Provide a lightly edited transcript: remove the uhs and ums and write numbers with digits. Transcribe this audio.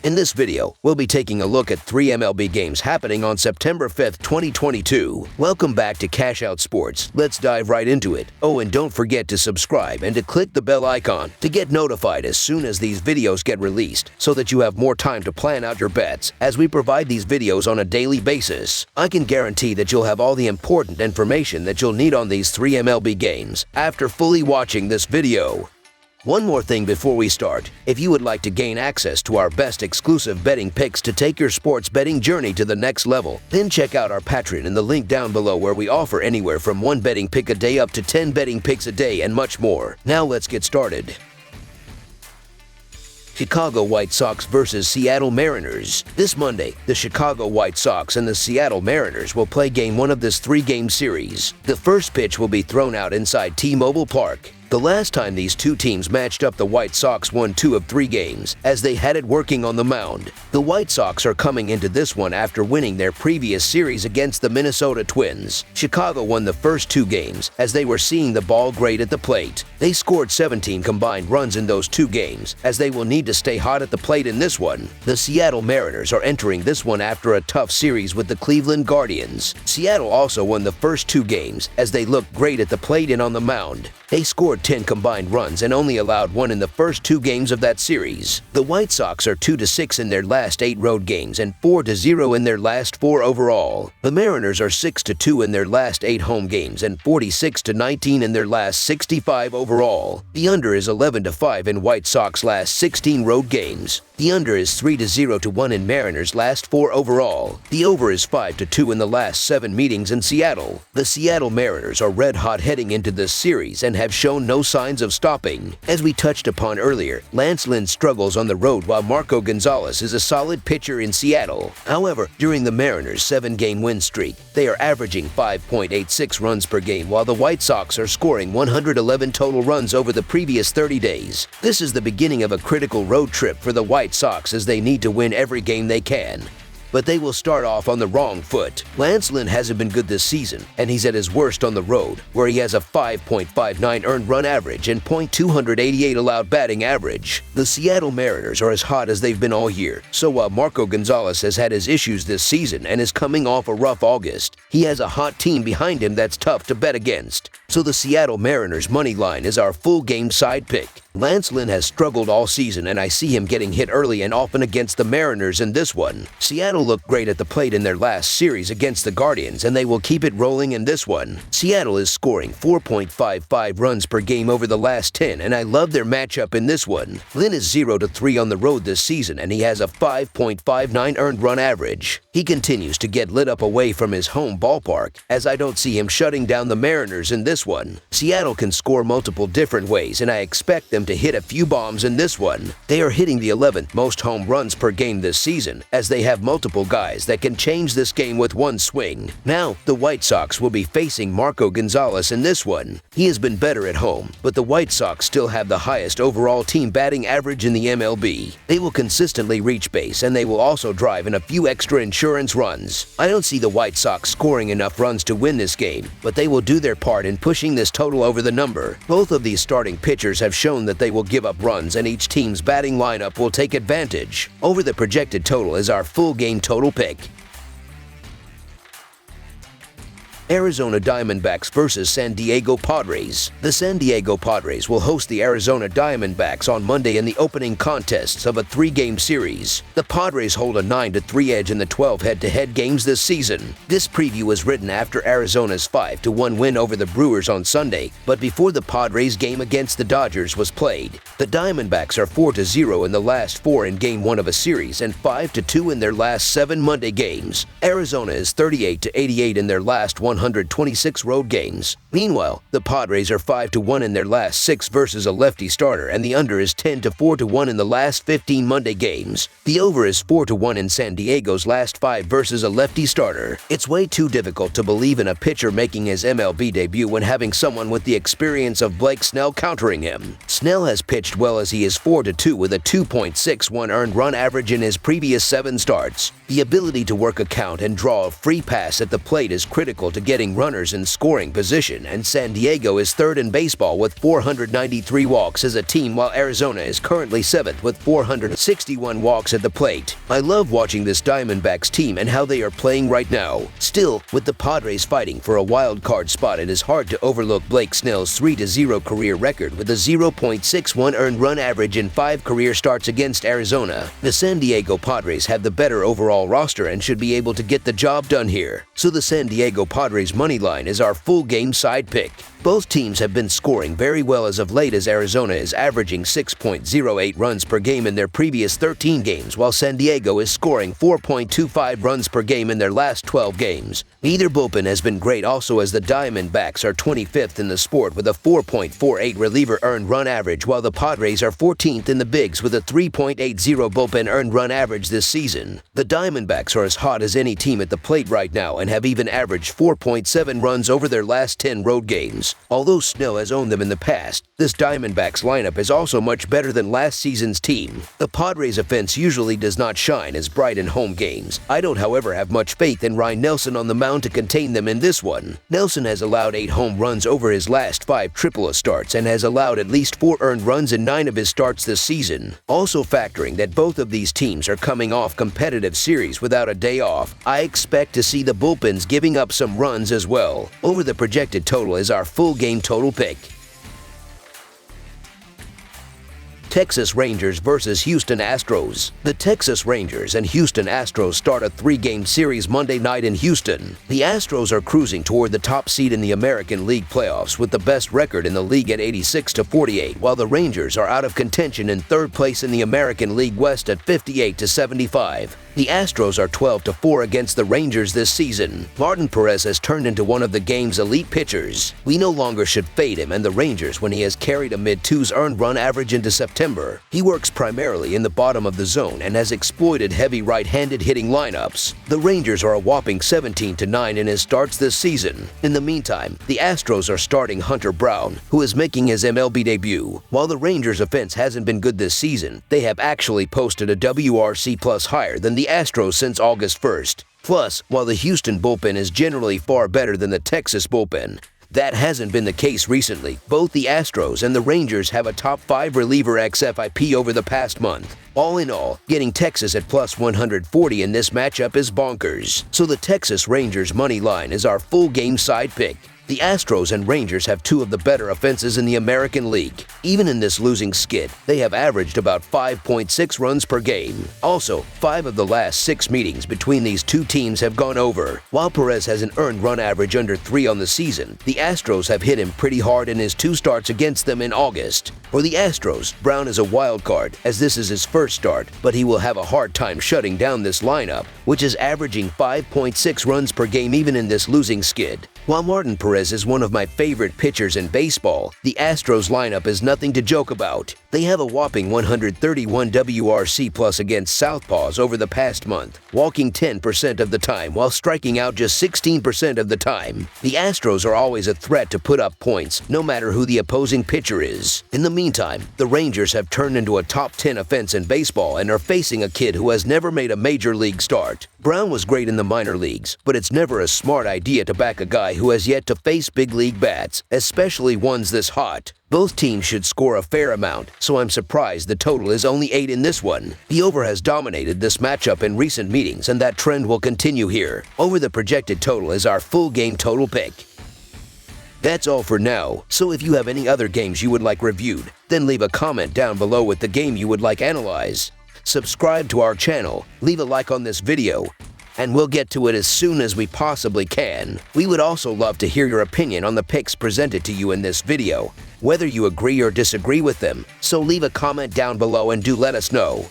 In this video, we'll be taking a look at 3 MLB games happening on September 5th, 2022. Welcome back to Cash Out Sports. Let's dive right into it. Oh, and don't forget to subscribe and to click the bell icon to get notified as soon as these videos get released so that you have more time to plan out your bets as we provide these videos on a daily basis. I can guarantee that you'll have all the important information that you'll need on these 3 MLB games after fully watching this video. One more thing before we start. If you would like to gain access to our best exclusive betting picks to take your sports betting journey to the next level, then check out our Patreon in the link down below where we offer anywhere from 1 betting pick a day up to 10 betting picks a day and much more. Now let's get started. Chicago White Sox versus Seattle Mariners. This Monday, the Chicago White Sox and the Seattle Mariners will play Game 1 of this 3-game series. The first pitch will be thrown out inside T-Mobile Park. The last time these two teams matched up, the White Sox won 2 of 3 games, as they had it working on the mound. The White Sox are coming into this one after winning their previous series against the Minnesota Twins. Chicago won the first 2 games, as they were seeing the ball great at the plate. They scored 17 combined runs in those 2 games, as they will need to stay hot at the plate in this one. The Seattle Mariners are entering this one after a tough series with the Cleveland Guardians. Seattle also won the first 2 games, as they looked great at the plate and on the mound. They scored 10 combined runs and only allowed 1 in the first 2 games of that series. The White Sox are 2-6 in their last 8 road games and 4-0 in their last 4 overall. The Mariners are 6-2 in their last 8 home games and 46-19 in their last 65 overall. The under is 11-5 in White Sox last 16 road games. The under is 3-0-1 in Mariners' last 4 overall. The over is 5-2 in the last 7 meetings in Seattle. The Seattle Mariners are red hot heading into this series and have shown no signs of stopping. As we touched upon earlier, Lance Lynn struggles on the road while Marco Gonzalez is a solid pitcher in Seattle. However, during the Mariners' 7-game win streak, they are averaging 5.86 runs per game while the White Sox are scoring 111 total runs over the previous 30 days. This is the beginning of a critical road trip for the White Sox as they need to win every game they can. But they will start off on the wrong foot. Lance Lynn hasn't been good this season, and he's at his worst on the road, where he has a 5.59 earned run average and .288 allowed batting average. The Seattle Mariners are as hot as they've been all year, so while Marco Gonzalez has had his issues this season and is coming off a rough August, he has a hot team behind him that's tough to bet against. So the Seattle Mariners money line is our full game side pick. Lance Lynn has struggled all season, and I see him getting hit early and often against the Mariners in this one. Seattle looked great at the plate in their last series against the Guardians, and they will keep it rolling in this one. Seattle is scoring 4.55 runs per game over the last 10, and I love their matchup in this one. Lynn is 0-3 on the road this season, and he has a 5.59 earned run average. He continues to get lit up away from his home ballpark, as I don't see him shutting down the Mariners in this one. Seattle can score multiple different ways, and I expect them to hit a few bombs in this one. They are hitting the 11th most home runs per game this season, as they have multiple guys that can change this game with one swing. Now, the White Sox will be facing Marco Gonzalez in this one. He has been better at home, but the White Sox still have the highest overall team batting average in the MLB. They will consistently reach base, and they will also drive in a few extra insurance runs. I don't see the White Sox scoring enough runs to win this game, but they will do their part in pushing this total over the number. Both of these starting pitchers have shown that they will give up runs, and each team's batting lineup will take advantage. Over the projected total is our full game total pick. Arizona Diamondbacks versus San Diego Padres. The San Diego Padres will host the Arizona Diamondbacks on Monday in the opening contests of a 3-game series. The Padres hold a 9-3 edge in the 12 head-to-head games this season. This preview was written after Arizona's 5-1 win over the Brewers on Sunday, but before the Padres game against the Dodgers was played. The Diamondbacks are 4-0 in the last 4 in Game 1 of a series and 5-2 in their last 7 Monday games. Arizona is 38-88 in their last 126 road games. Meanwhile, the Padres are 5-1 in their last 6 versus a lefty starter, and the under is 10-4-1 in the last 15 Monday games. The over is 4-1 in San Diego's last 5 versus a lefty starter. It's way too difficult to believe in a pitcher making his MLB debut when having someone with the experience of Blake Snell countering him. Snell has pitched well as he is 4-2 with a 2.61 earned run average in his previous 7 starts. The ability to work a count and draw a free pass at the plate is critical to getting runners in scoring position, and San Diego is third in baseball with 493 walks as a team, while Arizona is currently seventh with 461 walks at the plate. I love watching this Diamondbacks team and how they are playing right now. Still, with the Padres fighting for a wild card spot, it is hard to overlook Blake Snell's 3-0 career record with a 0.61 earned run average in 5 career starts against Arizona. The San Diego Padres have the better overall roster and should be able to get the job done here. So the San Diego Padres money line is our full game side pick. Both teams have been scoring very well as of late, as Arizona is averaging 6.08 runs per game in their previous 13 games, while San Diego is scoring 4.25 runs per game in their last 12 games. Either bullpen has been great also, as the Diamondbacks are 25th in the sport with a 4.48 reliever earned run average, while the Padres are 14th in the bigs with a 3.80 bullpen earned run average this season. The Diamondbacks are as hot as any team at the plate right now and have even averaged 4.7 runs over their last 10 road games. Although Snell has owned them in the past, this Diamondbacks lineup is also much better than last season's team. The Padres' offense usually does not shine as bright in home games. I don't, however, have much faith in Ryan Nelson on the mound to contain them in this one. Nelson has allowed 8 home runs over his last 5 AAA starts and has allowed at least 4 earned runs in 9 of his starts this season. Also factoring that both of these teams are coming off competitive series without a day off, I expect to see the bullpens giving up some runs as well. Over the projected total is our full game total pick. Texas Rangers versus Houston Astros. The Texas Rangers and Houston Astros start a 3-game series Monday night in Houston. The Astros are cruising toward the top seed in the American League playoffs with the best record in the league at 86-48, while the Rangers are out of contention in third place in the American League West at 58-75. The Astros are 12-4 against the Rangers this season. Martin Perez has turned into one of the game's elite pitchers. We no longer should fade him and the Rangers when he has carried a mid-2s earned run average into September. He works primarily in the bottom of the zone and has exploited heavy right-handed hitting lineups. The Rangers are a whopping 17-9 in his starts this season. In the meantime, the Astros are starting Hunter Brown, who is making his MLB debut. While the Rangers' offense hasn't been good this season, they have actually posted a WRC plus higher than the Astros since August 1st. Plus, while the Houston bullpen is generally far better than the Texas bullpen, that hasn't been the case recently. Both the Astros and the Rangers have a top 5 reliever xFIP over the past month. All in all, getting Texas at plus 140 in this matchup is bonkers. So the Texas Rangers money line is our full game side pick. The Astros and Rangers have 2 of the better offenses in the American League. Even in this losing skid, they have averaged about 5.6 runs per game. Also, 5 of the last 6 meetings between these 2 teams have gone over. While Perez has an earned run average under 3 on the season, the Astros have hit him pretty hard in his 2 starts against them in August. For the Astros, Brown is a wild card, as this is his first start, but he will have a hard time shutting down this lineup, which is averaging 5.6 runs per game even in this losing skid. While Martin Perez is one of my favorite pitchers in baseball, the Astros lineup is nothing to joke about. They have a whopping 131 WRC plus against southpaws over the past month, walking 10% of the time while striking out just 16% of the time. The Astros are always a threat to put up points, no matter who the opposing pitcher is. In the meantime, the Rangers have turned into a top 10 offense in baseball and are facing a kid who has never made a major league start. Brown was great in the minor leagues, but it's never a smart idea to back a guy who has yet to face big league bats, especially ones this hot. Both teams should score a fair amount, so I'm surprised the total is only 8 in this one. The over has dominated this matchup in recent meetings, and that trend will continue here. Over the projected total is our full game total pick. That's all for now, so if you have any other games you would like reviewed, then leave a comment down below with the game you would like analyzed. Subscribe to our channel, leave a like on this video, and we'll get to it as soon as we possibly can. We would also love to hear your opinion on the picks presented to you in this video, whether you agree or disagree with them, so leave a comment down below and do let us know.